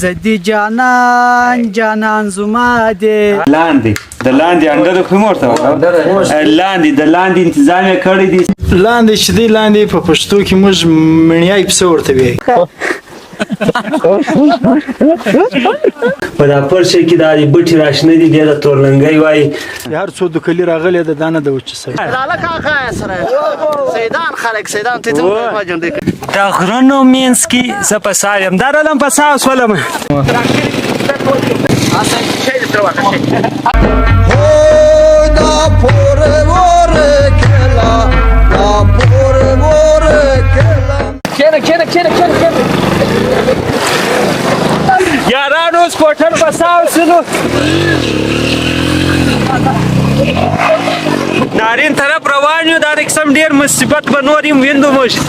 زدي جانان جانان زما دي لاندې د لاندې انډر کوم ورته لاندې د لاندې انتظام یې کړی دی لاندې چې دی لاندې په پښتو کې موږ مڼیای پسه ورته وایي په دا پرشه کې دا بوټي راشنه دي د تورلنګي وای هر څو د کلی راغلی د دانه د وچ سره لاله کاکا سره سیدان خلک سیدان ته ما جون دي دا غرونو مینس کې ز په سایم دارلم په ساس ولم اسه شي درو دا پوره وره کلا دا پوره وره کلا کېنه یارانو سکوټر په ساس نو نارین طرف روان یو دا قسم ډیر مصیبت بنوریم ویندو مش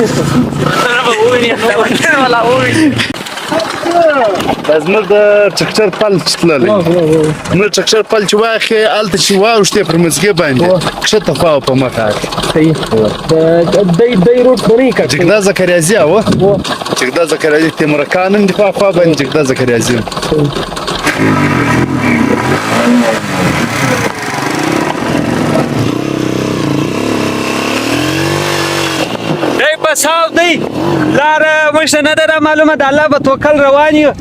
زموږ د چکچر پل چتللی نو چکچر پل چې واخې هلته چې واوښتې پر مزګې باندې کښته خوا په مخه جګدا زکریازي و جګدا زکریازي تیمرکان هم د خوا باندې جګدا زکریازي بساو دی لار مشته نه ده معلومه د الله په توکل روان یو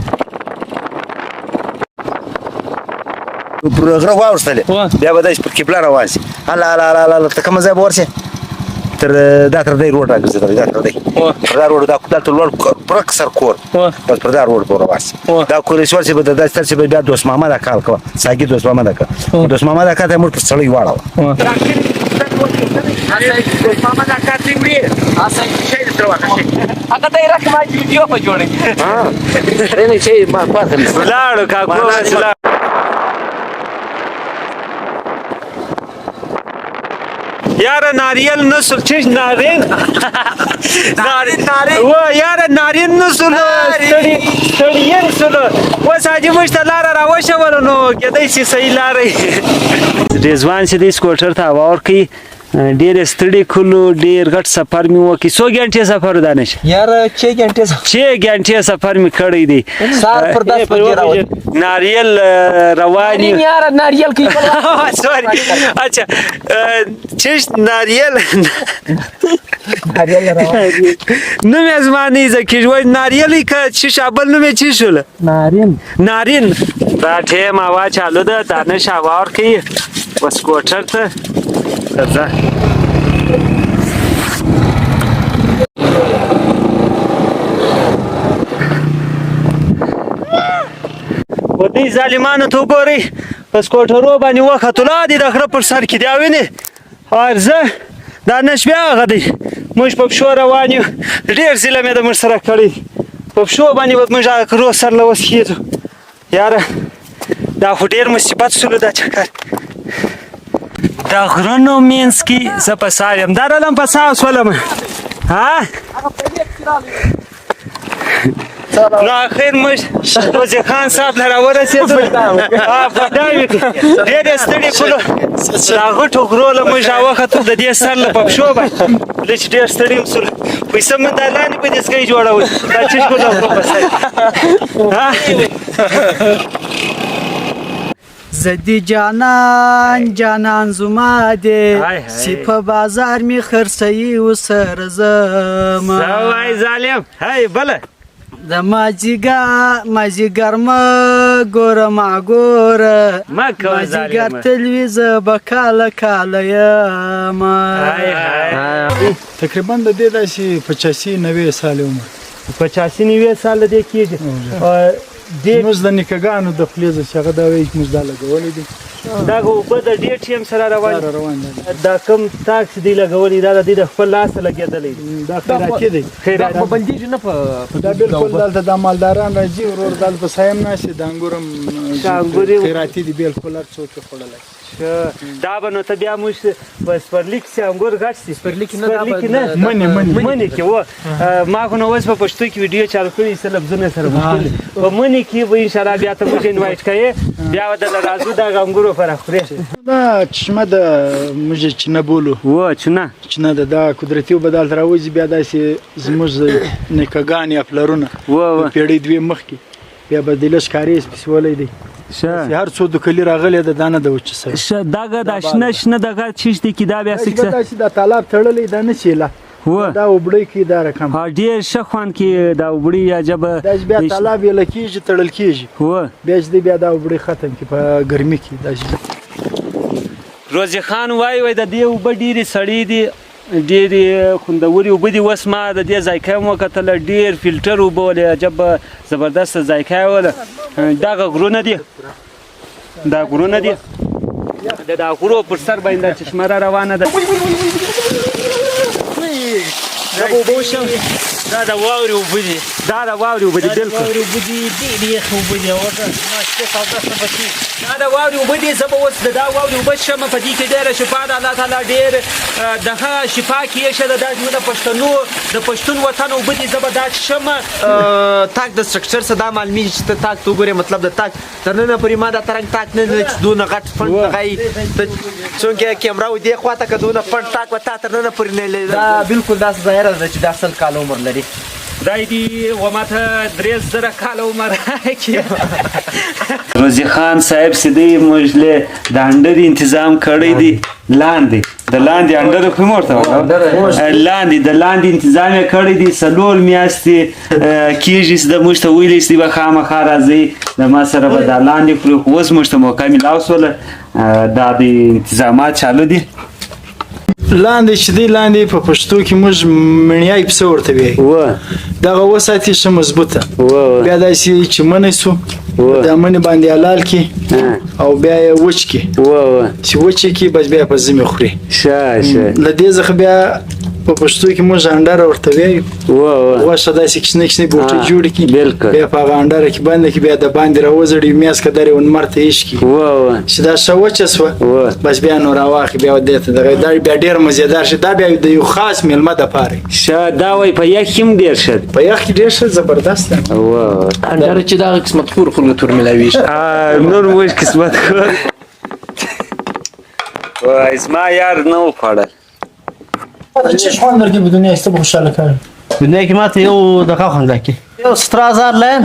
پر غره واوښتلې بیا به داسې پر قبله روان شي الله ته کوم ځای به ورشې تر دی روډ راګرځېدلی دا تر دی پر دا روډ دا دلته لوړ پرک سر کور بس پر دا روډ به روان شي دا کورېشور چې به داسې تر چې به بیا دوست محمد اکا کوه ساګي دوست محمد اکا دوست محمد اکا ته موږ پر سړی واړوه ماما دا کارتي وی اسه شي درو هغه ته راکمه ویډیو په جوړه نه شي ما پاتم لاړو کاکو یاره ناریل نسل چش نارین و یاره نارین نسل ستړین سل وس حاجی مشته لاره راوښول نو کېدای شي صحیح لارې رضوان چې د سکوټر ته هوا ورکوي ډېر ستړي کلو ډېر غټ سفر مې وکړي څو ګنټې سفر دانش یاره 6 ګنټې سفر مې کړی دی سار پر 10 بجې راوځي ناریل روان یاره ناریل کې سوري اچھا چش ناریل نو مې ازمانې ځکه وای ناریل که چې شابل نو مې چی شول نارین دا ټیم هوا چالو ده دانش هوا ورکوي وسکوټر ته ځه و دې ظالمانو ته وګورئ په سکوټرو باندې وختلا دي د غره پر سر کې دی وینې ارزه دا نش بیا هغه دی موږ په پښو روان یو ډېر ظلم یې د موږ سره کړی په پښو باندې به موږ هغه کرو سر له اوس کېدو یاره دا خو ډېر مصیبت سولو دا چکر دا غرونو مینس کې زه په سا یم دارلم په سا وسولم ها نو اخر موږ وزیر خان صاحب له راورسېدو په ډایو کې ډېر ستړي کړو دا غټو غرو له موږ راوختو د دې سر له په پښو باندې زه چې ډېر ستړي یم سول پیسه مې دا لاندې په دستګۍ جوړوئ دا چیش ګل غرو په سر زدي جانان جانان زما دي سی په بازار می خرڅي وسر زما وای ظالم هاي بل د ماجیګر ما ګور ما ګور ماجیګر تلویز بکاله کاله ما تقریبا د دې داسې 85-90 سال عمر 85-90 سال دې کېږي موږ د نیکګانو د خولې چې هغه دا وایي موږ دا لګولې دي دا اوبه د ډېر ټیم سره روان دا کوم تاکس دی لګولې دا د دې د خپل لاس لګېدلی دا خیراتي دی په بندیږي نه په دا بالکل دلته د مالداران راځي ورور دلته په سایم ناشي د انګورم خیراتي دی بالکل هر څوک خوړلی دا به نو ته بیا موږ په سپرلیک چې انګور غټ شي سپرلیک نه منې کې و ما خو نو اوس په پښتو کې ویډیو چالو کړي څه لفظونه سره مشکل په منې کې به انشاءالله بیا ته موږ انوایټ کوې بیا به دله راځو دغه انګورو پر خورې دا چشمه د موږ چینه بولو و چینه ده دا قدرتي اوبه دلته راوځي بیا داسې زموږ نیکګان یا پلرونه پیړۍ دوې مخکې بیا به د لښکاري سپیسولی دی هر څو د کلي راغلی د دانه د وچه سوی دغه دا شنه شنه دغه چیز دی کې دا بیا داسې دا تالاب تړلی دا نه چیله دا اوبړی کې دا رقم ډېر ښه خوند کې دا اوبړي عجبه دا بیا تالاب یې لکېږي تړل کېږي بیا چې دی بیا دا اوبړی ختم کړي په ګرمي کې دا روزي خان وای د دې اوبه ډېرې سړې دي ډېرې خوندورې اوبه دي اوس ما د دې ذایقه مو وکتله ډېر فلټر اوبه ولې عجب زبردسته ذایقه یې وله دغه غرونه دي دا غرونه دي د دا غرو پر سر باندې دا چشمه را روانه ده دا به اوبه وشم دا د واورې اوبه دي دا د واورې اوبه دي بلکل دا د واورې اوبه دي ډېرې یخې اوبه دي دا د واورې اوبه دي زه به اوس د دا واورې اوبه څښم په دې کې ډېره شفا ده الله تعالی ډېر دغه شفا کې ایښې ده دا زموږ د پښتنو د پښتون وطن اوبه دي زه به دا څښم تاک د سټرکچر څخه دا معلومیږي چې ته تاک ته وګورې مطلب د تاک تر ننه پورې ما دا ترنګ تاک نه دی چې دونه غټ فنډ دغه څونکې کیمرا و دې خواته که دونه فنډ تاک به تا تر ننه پورې نه لیدل دا بالکل داسې ظاهره ده چې دا 100 کاله عمر لري خدای دې و ماته 3000 کاله عمر راکړي روزي خان صاحب سیدی موږ له د انډر تنظیم کړی دی لاندې د لاندې انډر خو مرته لاندې د لاندې تنظیم کړی دی سلول میاشتې کیږي د موږ ته ویلې چې به خامخا راځي د ما سره به د لاندې خو اوس موږ ته موقع ملاوسوله دا د انتظامات چالو دي لاندې چې دی لاندې په پښتو کې موږ مڼیای پسه ورته وایي دغه وساتي ښه مضبوطه بیا داسې چې منی سو د منی باندې حلال کړي او بیا یې وچ کړي چې وچ یې کړي بس بیا په ژمي خوري له دې څخه بیا په پښتو کې موږ انډاره ورته وایو غوښه داسې کښنې کښنې بوټي جوړې کړي بیا په هغه انډاره کې بنده کړي بیا د باندې راوځړي میاس قدر یې ونمر ته ایښ کړي چې دا ښه وچه سوه بس بیا نو راواخلي بیا دې ته دغه دا بیا ډېر مزېدار شي دا بیا د یو خاص میلمه دپاره دا وایي په یخ کې هم ډېر ښه په یخ کې ډېر ښه زبردست ده انډاره چې دغه قسمت خور خلکو ته ورمیلاوېږي نور موږ قسمت خور وای زما یار نه وخوړل چه خوند درکې په دنیا کې ته به خوشحاله کوي دنیا کې ماته یو دغه خوند راکړي یو 17000 لین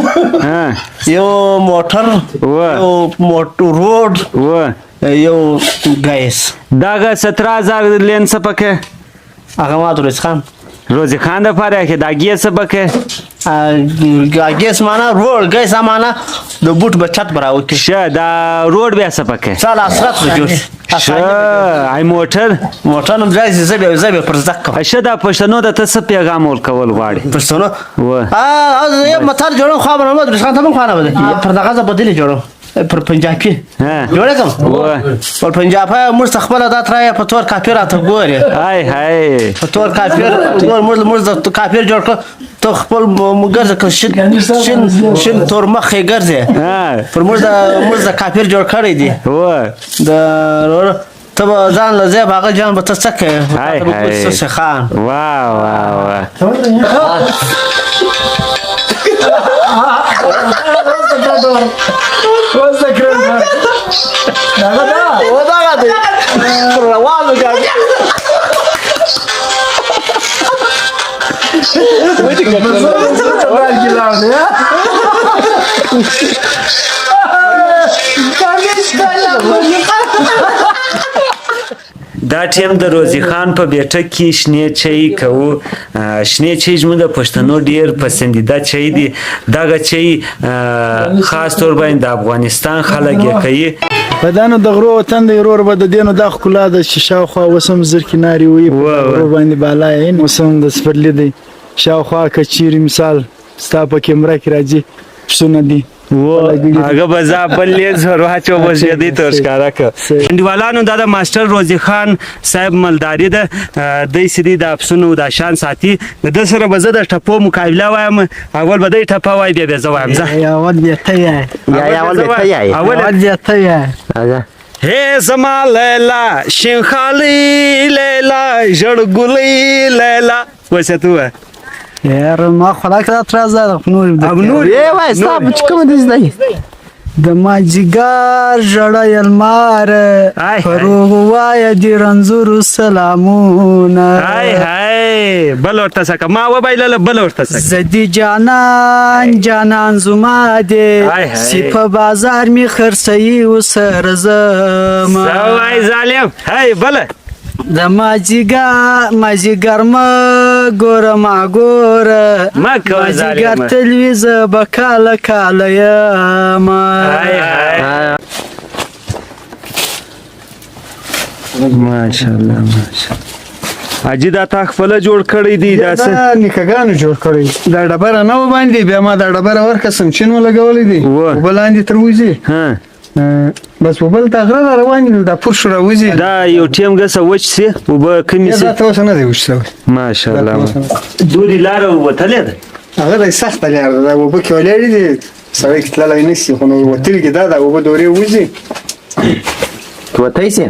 یو موټر یو روډ یو ګیس دغه 17000 لین څه پکې هغه ماته روزي خان روزي خان دپاره کې دا ګیس څه پکې ګیس معنا روډ ګیس معنا د بوټ به چت به راوکړي ښه دا روډ بیا څه پکې سال اسرت به جوړ ای موټر هم ځای زه به پر زده کوم ښه دا پښتنو ته څه پیغام ورکول غواړي پښتنو یو متل جوړوم خو به محمد روزي خان ته هم خوانه بده پر دغه زه بدلې جوړوم پر پنجابي جوړه کوم پر پنجابي موږ خپل دا ترای په تور کافر راته ګوري هاي په تور کافر موږ د کافر جوړ کړ ته خپل مګر شین تور مخې ګرځي پر موږ د کافر جوړ کړی دی د ته به ځان له ځای هغه جان به ته څه کوې خان دا ټیم د روزي خان په بیټک کې شنې چای کوو شنې چای زموږ د پښتنو ډېر پسندیده چای دی دغه چای خاص طور باندې د افغانستان خلک یې کوي په دا نو د غرو وطن دی ورور به د دې نو دا ښکلا ده چې شاوخوا اوس هم زرکینارې وي په غرو باندې بالا یې اوس هم د سپرلي دی شاوخوا که چیرې مثال ستا په کیمره کې راځي پسونه دي هغه به زه بل لیز ور واچوم اوس یې دې ته ورښکاره کړه انډیوالانو دا د ماسټر روزي خان صاحب مالداري ده دی چې دی د پسونو دا شان ساتي د ده سره به زه د ټپو مقابله وایم اول به دی ټپه وایي بیا به زه وایم هې زما لیلا شین خالي لیلا ژړ ګلۍ لیلا اوس یې ته ووایه یار ما خلاک دا 13000 ابنور یې وای صاحب چې کوم دې زده د مازدیګر ژړی لمر آی، په روغ وایه د رنځورو سلامونه هاي هاي بل ورته سکه ما وبایلله بل ورته سکه زه د جانان زما دی آی، هاي. چې په بازار می خرڅوي ورسره ځمه سوای ظالم هاي بله د مازدیګر مه ګوره ما ګوره مه کوه مازدیګر ظالمه. تلویزه به کاله کاله یمه هاي هاي ماشاءالله ماشاءالله حاجی دا تا خپله جوړ کړی دی دا څه نیکهګانو جوړ کړی دا ډبره نه و باندې بیا ما دا ډبره ورکړم چین ولګولی دی و. اوبه لاندې تر وځي ها بس اوبه ته غره را روان دي دا پور شو راوځي دا یو ټیم ګسه وچ سي اوبه کمې دا سي ته اوس نه دی وش شوی ماشاءالله دوري لاره وتلې ده هغه د سخته لار ده دا اوبه کې ولاړې دي سړی کې تللی نه شي خو نو وتلي کې دا اوبه دورې وځي وتی سي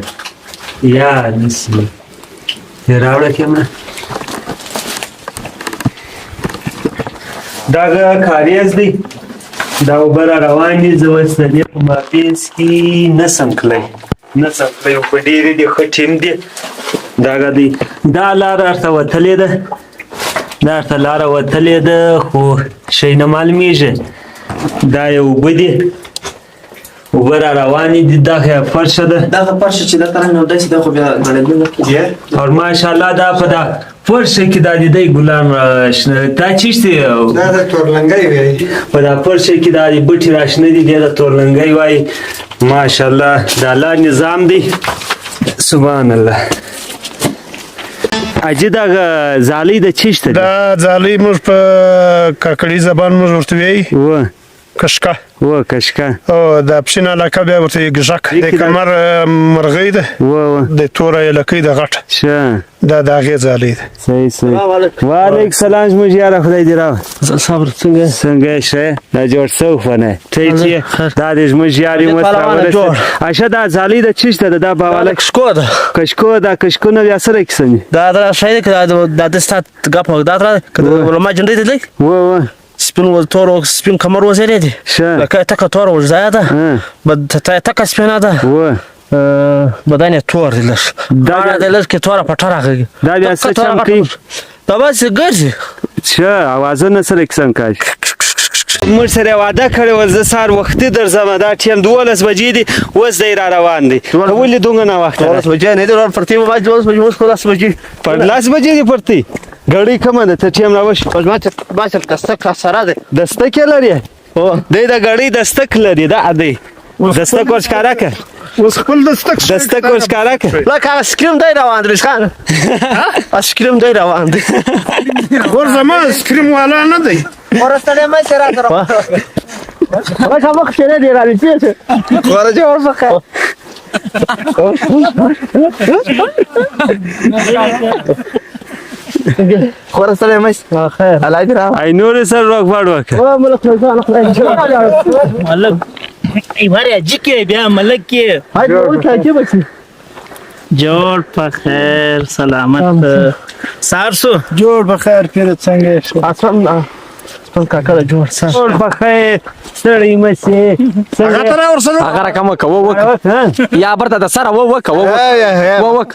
یا نسی راوړه کېمه دا کاریز دی دا اوبه را روان دي زه اوس د دې په مابینځ کې نسم کلی اوبه ډېرې دي ښه ټیم دی دغه دی دا لاره ورته وتلې ده دا ورته لاره وتلې ده خو شی نه معلومیږي دا یو اوبه دي اوبه را روانې دي دغه فرشه ده دغه پرشه چې د ترنګ نو داسې دا خو بیا غړېدل نه کېږي اور ماشاءالله دا په دا فرشه کې دا د دی ګلان راشنه دا چیشته دا د تورلنګۍ وایي په دا فرشه کې دا د بوټي راشنه دي د تورلنګۍ وایي ماشاءالله دا لا نظام دی سبحان الله اجي دا زالي د چیشته دا ځالۍ موږ په کاکړي زبان موږ ورته وایي و کشکه و کشکا او د پښین علاقه بیا ورته ګژک د کمر مرغۍ ده و د توره لکۍ د غټ شه دا د هغې ځالۍ ده صحیح وعلیکم سلام زموږ یاره خدای دې راوړ صبر څنګه څنګه یې ښه دا جوړ څه وفنه ته چې دا د زموږ یارې مو اشه دا ځالۍ د چیشته ده دا باواله کشکو ده کشکو نه بیا سره کیسني دا شاید که دا د ستات ګپ دا تر ولما جنډې دی و سپین و تور سپین کمر وزرې دي شه لکه تکه تور وزایا ده بد تکه سپینه ده و بدن یې تور دی لږ دا د لږ کې توره پټه راغږي دا بیا څه چم کوي دا بس ګرځي شه اوازونه سره کیسن کوي موږ سره وعده کړې و زه سهار وختي درځم دا ټیم 12 بجې دي اوس دی را روان دی ولې دومره ناوخته 12 بجې نه دی پرتی ما 12 بجې اوس 12 بجې پر 10 بجې دی پرتی ګړی کومه ده ته ټیم راوښ ما چې کسته سره ده دستک لري او دی دا ګړی دستک لري دا دی دستک ورښکاره که اوس خپل دستک ورښکاره که لکه اسکریم دی روان دی خان اسکریم دی روان دی ور زما سکریم والا نه دی ورستله ما سره سره راځه مخ شری دی راځي ورځه ورفقه ورستله ما خیر الله دې را ای نور سر روک باډ وکړه ملک ځان ملک ایواره جکه بیا ملک کې هاي ټول کاږي بچي جوړ په خیر سلامت سارسو جوړ بخیر پیر څنګه اصلا کاکا جوړ سره ټول بخیر ستړی مسی هغه تر ورسره هغه رقم کوو وک یا برته د سره وک وک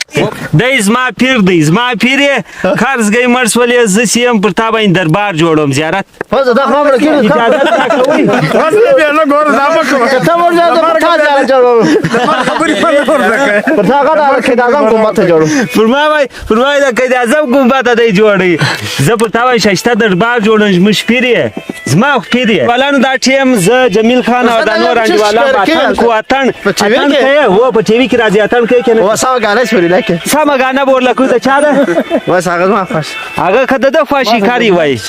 دای زما پیر دی زما پیر قرض گئی مرس ولې زسیم پر تا باندې دربار جوړوم زیارت فزه دا خبره کې اجازه راکوي اصل بیا نه ګور دا مکو ته ورځه د پټا ځای جوړو خبرې په لور ده پر تا غدا کې دا کوم ماته جوړو فرمای دا کې د اعظم ګمبد دی جوړي زه پر تا باندې شاشته دربار جوړم مش پیر زما پیر ولانو دا ټیم ز جمیل خان او دا نور انډیوالا پاتن کو اتن اتن کې و په ټي وي کې راځي اتن کې کنه وساو غاله شوري لکه سم غانه بورل کو ته چا ده وس هغه ما خوش هغه کده د فاشي کاری وای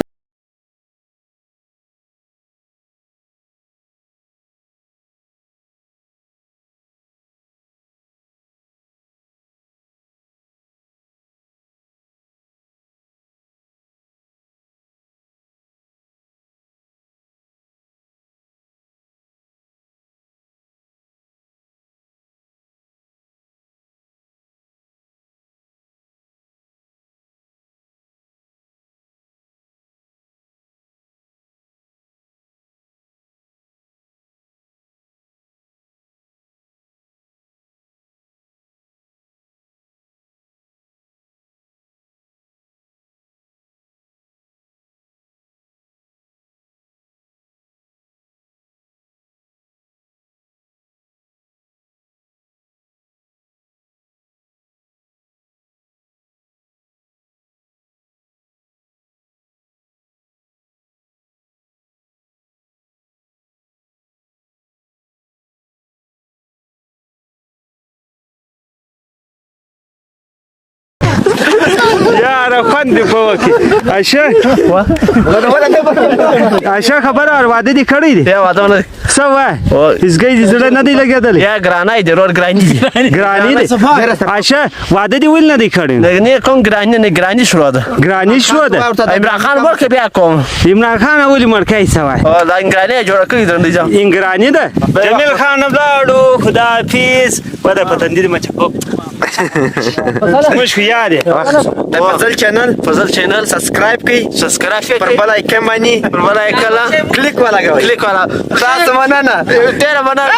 یاره خوند دې په وکړي عایشه خبره وه واده دې کړی دی یا واده نه څه وایې هېڅ دې زړه نه دی لګېدلی یا ګرانه دی روډ ګرانی دی ګراني دی عایشه واده دې ولې نه دی کړی نه کوم ګرانی نه ګرانی شروع ده ګراني شو ده عمران خان ورکه بیا کوم عمران خان ولې مړ کوي څه وایې او دا ګرانی جوړ کړی درنده جام انګراني ده جمیل خان ولاړو خداحافظ وده په تندي مچ موږ خو یاد فضل چینل سبسکرایب کړئ پر بل آیکن باندې کلیک ولګوئ تاسو مننه ډېره مننه